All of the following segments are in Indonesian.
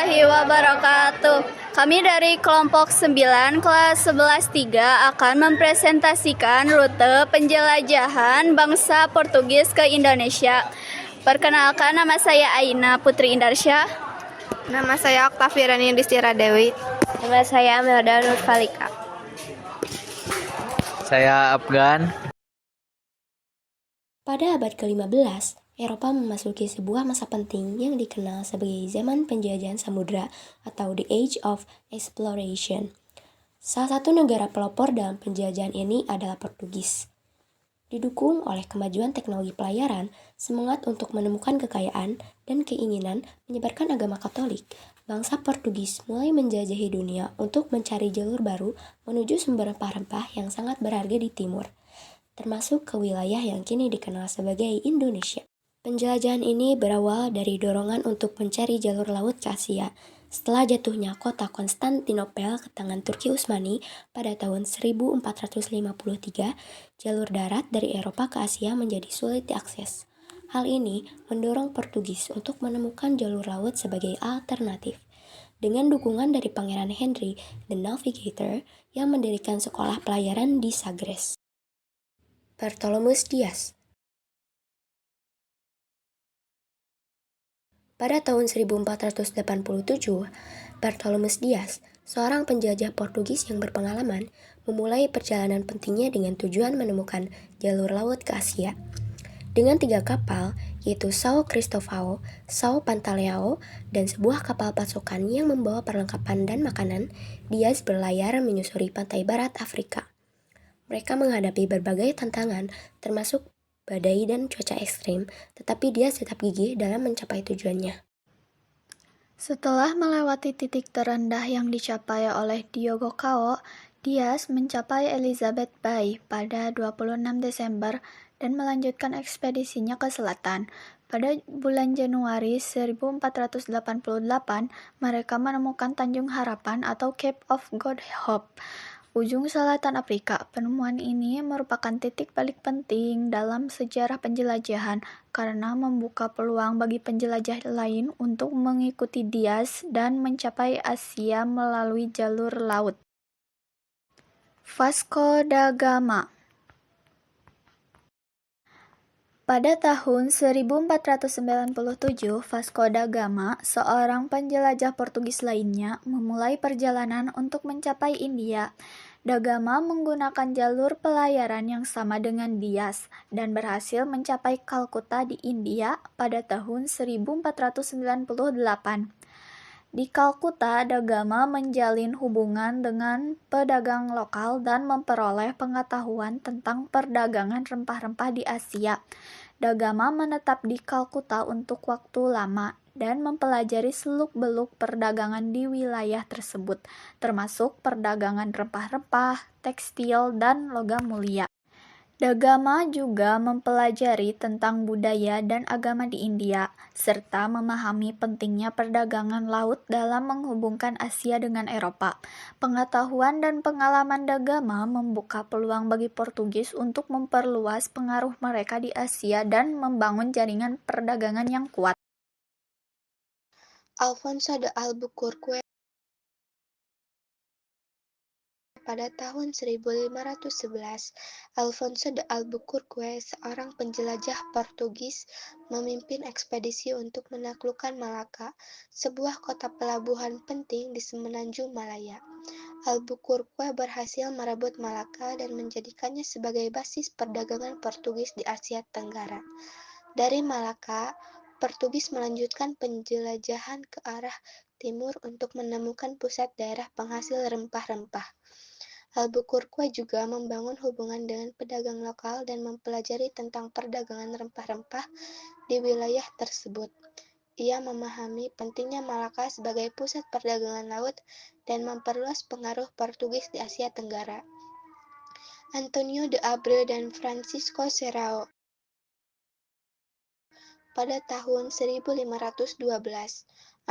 warahmatullahi wabarakatuh. Kami dari kelompok 9 kelas 11-3 akan mempresentasikan rute penjelajahan bangsa Portugis ke Indonesia. Perkenalkan, nama saya Aina Putri Indarsya. Nama saya Oktaviani Distira Dewi. Nama saya Melda Nurfalika. Saya Afgan. Pada abad ke-15, Eropa memasuki sebuah masa penting yang dikenal sebagai zaman penjajahan samudra atau The Age of Exploration. Salah satu negara pelopor dalam penjajahan ini adalah Portugis. Didukung oleh kemajuan teknologi pelayaran, semangat untuk menemukan kekayaan, dan keinginan menyebarkan agama Katolik, bangsa Portugis mulai menjajahi dunia untuk mencari jalur baru menuju sumber rempah-rempah yang sangat berharga di timur, termasuk ke wilayah yang kini dikenal sebagai Indonesia. Penjelajahan ini berawal dari dorongan untuk mencari jalur laut ke Asia. Setelah jatuhnya kota Konstantinopel ke tangan Turki Utsmani pada tahun 1453, jalur darat dari Eropa ke Asia menjadi sulit diakses. Hal ini mendorong Portugis untuk menemukan jalur laut sebagai alternatif. Dengan dukungan dari Pangeran Henry the Navigator yang mendirikan sekolah pelayaran di Sagres. Bartolomeus Dias. Pada tahun 1487, Bartolomeus Dias, seorang penjajah Portugis yang berpengalaman, memulai perjalanan pentingnya dengan tujuan menemukan jalur laut ke Asia. Dengan 3 kapal, yaitu São Cristóvão, São Pantaleão, dan sebuah kapal pasukan yang membawa perlengkapan dan makanan, Dias berlayar menyusuri pantai barat Afrika. Mereka menghadapi berbagai tantangan, termasuk badai dan cuaca ekstrim, tetapi dia tetap gigih dalam mencapai tujuannya. Setelah melewati titik terendah yang dicapai oleh Diogo Cao, Dias mencapai Elizabeth Bay pada 26 Desember dan melanjutkan ekspedisinya ke selatan. Pada bulan Januari 1488, mereka menemukan Tanjung Harapan atau Cape of Good Hope, ujung selatan Afrika. Penemuan ini merupakan titik balik penting dalam sejarah penjelajahan karena membuka peluang bagi penjelajah lain untuk mengikuti Dias dan mencapai Asia melalui jalur laut. Vasco da Gama. Pada tahun 1497, Vasco da Gama, seorang penjelajah Portugis lainnya, memulai perjalanan untuk mencapai India. Da Gama menggunakan jalur pelayaran yang sama dengan Dias dan berhasil mencapai Kalkuta di India pada tahun 1498. Di Kalkuta, Da Gama menjalin hubungan dengan pedagang lokal dan memperoleh pengetahuan tentang perdagangan rempah-rempah di Asia. Da Gama menetap di Kalkuta untuk waktu lama dan mempelajari seluk-beluk perdagangan di wilayah tersebut, termasuk perdagangan rempah-rempah, tekstil, dan logam mulia. Da Gama juga mempelajari tentang budaya dan agama di India, serta memahami pentingnya perdagangan laut dalam menghubungkan Asia dengan Eropa. Pengetahuan dan pengalaman Da Gama membuka peluang bagi Portugis untuk memperluas pengaruh mereka di Asia dan membangun jaringan perdagangan yang kuat. Alfonso de Albuquerque. Pada tahun 1511, Alfonso de Albuquerque, seorang penjelajah Portugis, memimpin ekspedisi untuk menaklukkan Malaka, sebuah kota pelabuhan penting di semenanjung Malaya. Albuquerque berhasil merebut Malaka dan menjadikannya sebagai basis perdagangan Portugis di Asia Tenggara. Dari Malaka, Portugis melanjutkan penjelajahan ke arah timur untuk menemukan pusat daerah penghasil rempah-rempah. Albuquerque juga membangun hubungan dengan pedagang lokal dan mempelajari tentang perdagangan rempah-rempah di wilayah tersebut. Ia memahami pentingnya Malaka sebagai pusat perdagangan laut dan memperluas pengaruh Portugis di Asia Tenggara. Antonio de Abreu dan Francisco Serrao. Pada tahun 1512,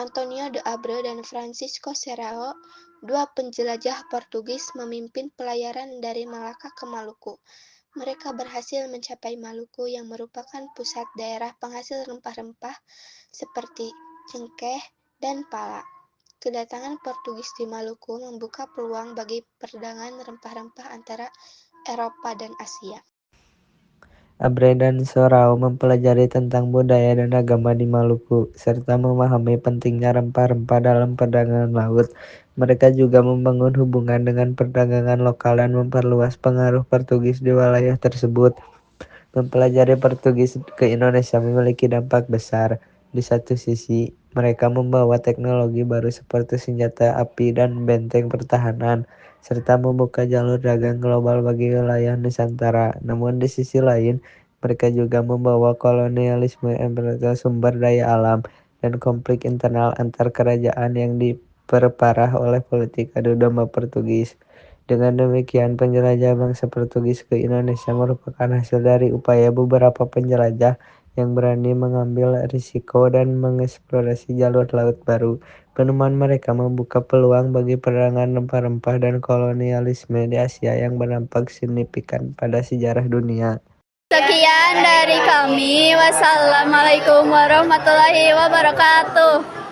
Antonio de Abreu dan Francisco Serrao, dua penjelajah Portugis, memimpin pelayaran dari Malaka ke Maluku. Mereka berhasil mencapai Maluku yang merupakan pusat daerah penghasil rempah-rempah seperti cengkeh dan pala. Kedatangan Portugis di Maluku membuka peluang bagi perdagangan rempah-rempah antara Eropa dan Asia. Abre dan Sorao mempelajari tentang budaya dan agama di Maluku, serta memahami pentingnya rempah-rempah dalam perdagangan laut. Mereka juga membangun hubungan dengan perdagangan lokal dan memperluas pengaruh Portugis di wilayah tersebut. Mempelajari Portugis ke Indonesia memiliki dampak besar. Di satu sisi, mereka membawa teknologi baru seperti senjata api dan benteng pertahanan, serta membuka jalur dagang global bagi wilayah Nusantara. Namun di sisi lain, mereka juga membawa kolonialisme, imperialisme sumber daya alam, dan konflik internal antar kerajaan yang diperparah oleh politik adu domba Portugis. Dengan demikian, penjelajah bangsa Portugis ke Indonesia merupakan hasil dari upaya beberapa penjelajah yang berani mengambil risiko dan mengeksplorasi jalur laut baru. Penemuan mereka membuka peluang bagi perdagangan rempah-rempah dan kolonialisme di Asia yang berdampak signifikan pada sejarah dunia. Sekian dari kami. Wassalamualaikum warahmatullahi wabarakatuh.